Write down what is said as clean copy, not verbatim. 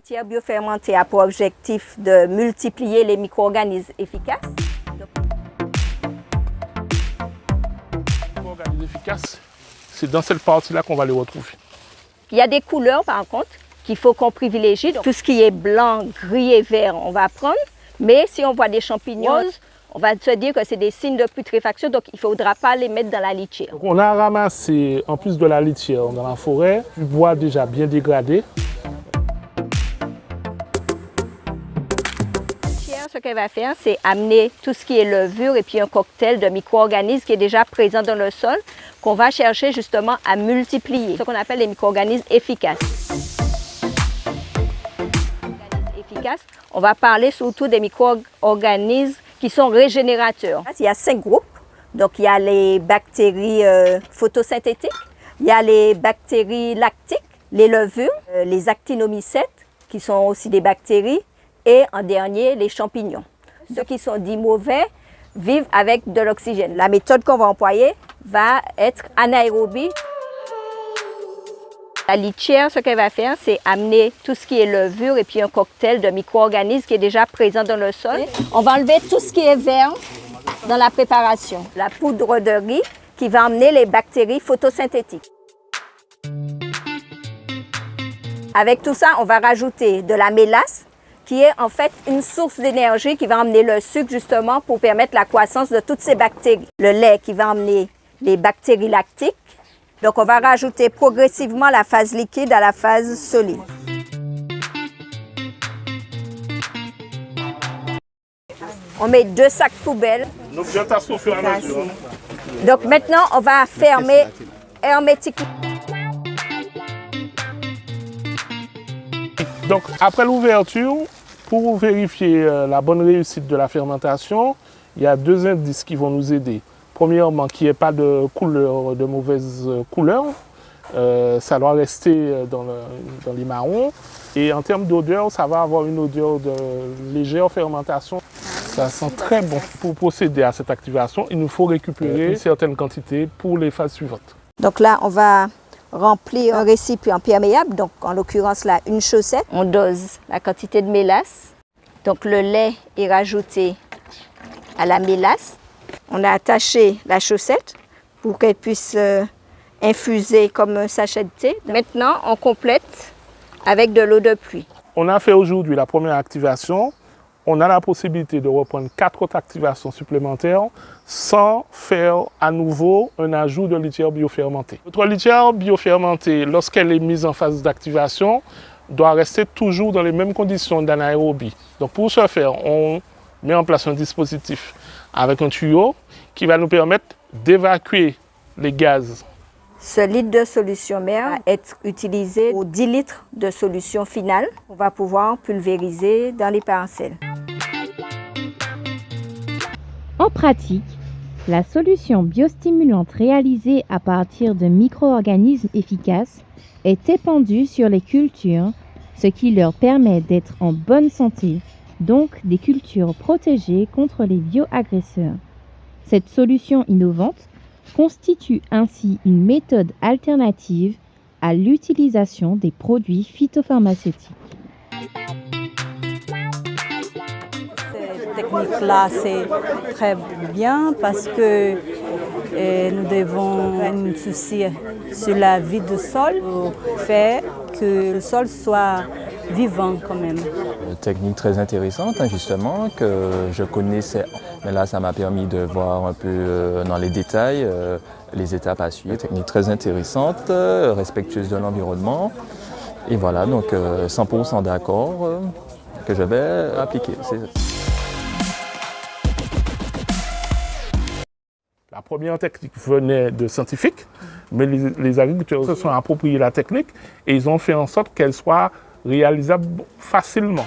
litière biofermentée a pour objectif de multiplier les micro-organismes efficaces. Les micro-organismes efficaces, c'est dans cette partie-là qu'on va les retrouver. Il y a des couleurs, par contre, qu'il faut qu'on privilégie. Donc, tout ce qui est blanc, gris et vert, on va prendre. Mais si on voit des champignons, on va se dire que c'est des signes de putréfaction, donc il ne faudra pas les mettre dans la litière. Donc, on a ramassé, en plus de la litière dans la forêt, du bois déjà bien dégradé. La litière, ce qu'elle va faire, c'est amener tout ce qui est levure et puis un cocktail de micro-organismes qui est déjà présent dans le sol, qu'on va chercher justement à multiplier, ce qu'on appelle les micro-organismes efficaces. On va parler surtout des micro-organismes qui sont régénérateurs. Il y a 5 groupes. Donc, il y a les bactéries photosynthétiques, il y a les bactéries lactiques, les levures, les actinomycètes, qui sont aussi des bactéries, et en dernier, les champignons. Ceux qui sont dits mauvais vivent avec de l'oxygène. La méthode qu'on va employer va être anaérobie. La litière, ce qu'elle va faire, c'est amener tout ce qui est levure et puis un cocktail de micro-organismes qui est déjà présent dans le sol. On va enlever tout ce qui est vert dans la préparation. La poudre de riz qui va amener les bactéries photosynthétiques. Avec tout ça, on va rajouter de la mélasse qui est en fait une source d'énergie qui va amener le sucre justement pour permettre la croissance de toutes ces bactéries. Le lait qui va amener les bactéries lactiques. Donc, on va rajouter progressivement la phase liquide à la phase solide. On met 2 sacs poubelles. Donc, au fur et à mesure. Donc, maintenant, on va fermer hermétiquement. Donc, après l'ouverture, pour vérifier la bonne réussite de la fermentation, il y a 2 indices qui vont nous aider. Premièrement, qu'il n'y ait pas de couleur, de mauvaise couleur. Ça doit rester dans les marrons. Et en termes d'odeur, ça va avoir une odeur de légère fermentation. Ça sent très bon. Pour procéder à cette activation, il nous faut récupérer une certaine quantité pour les phases suivantes. Donc là, on va remplir un récipient perméable, donc en l'occurrence là, une chaussette. On dose la quantité de mélasse. Donc le lait est rajouté à la mélasse. On a attaché la chaussette pour qu'elle puisse infuser comme un sachet de thé. Maintenant, on complète avec de l'eau de pluie. On a fait aujourd'hui la première activation. On a la possibilité de reprendre 4 autres activations supplémentaires sans faire à nouveau un ajout de litière biofermentée. Notre litière biofermentée, lorsqu'elle est mise en phase d'activation, doit rester toujours dans les mêmes conditions d'anaérobie. Donc pour ce faire, on met en place un dispositif avec un tuyau qui va nous permettre d'évacuer les gaz. Ce litre de solution mère va être utilisé aux 10 litres de solution finale. On va pouvoir pulvériser dans les parcelles. En pratique, la solution biostimulante réalisée à partir de micro-organismes efficaces est épandue sur les cultures, ce qui leur permet d'être en bonne santé, donc des cultures protégées contre les bioagresseurs. Cette solution innovante constitue ainsi une méthode alternative à l'utilisation des produits phytopharmaceutiques. Cette technique-là, c'est très bien parce que nous devons nous soucier sur la vie du sol pour faire que le sol soit vivant quand même. Une technique très intéressante, justement, que je connaissais. Mais là, ça m'a permis de voir un peu dans les détails les étapes à suivre. Une technique très intéressante, respectueuse de l'environnement. Et voilà, donc 100% d'accord que je vais appliquer. La première technique venait de scientifiques, mais les agriculteurs se sont appropriés la technique et ils ont fait en sorte qu'elle soit réalisable facilement.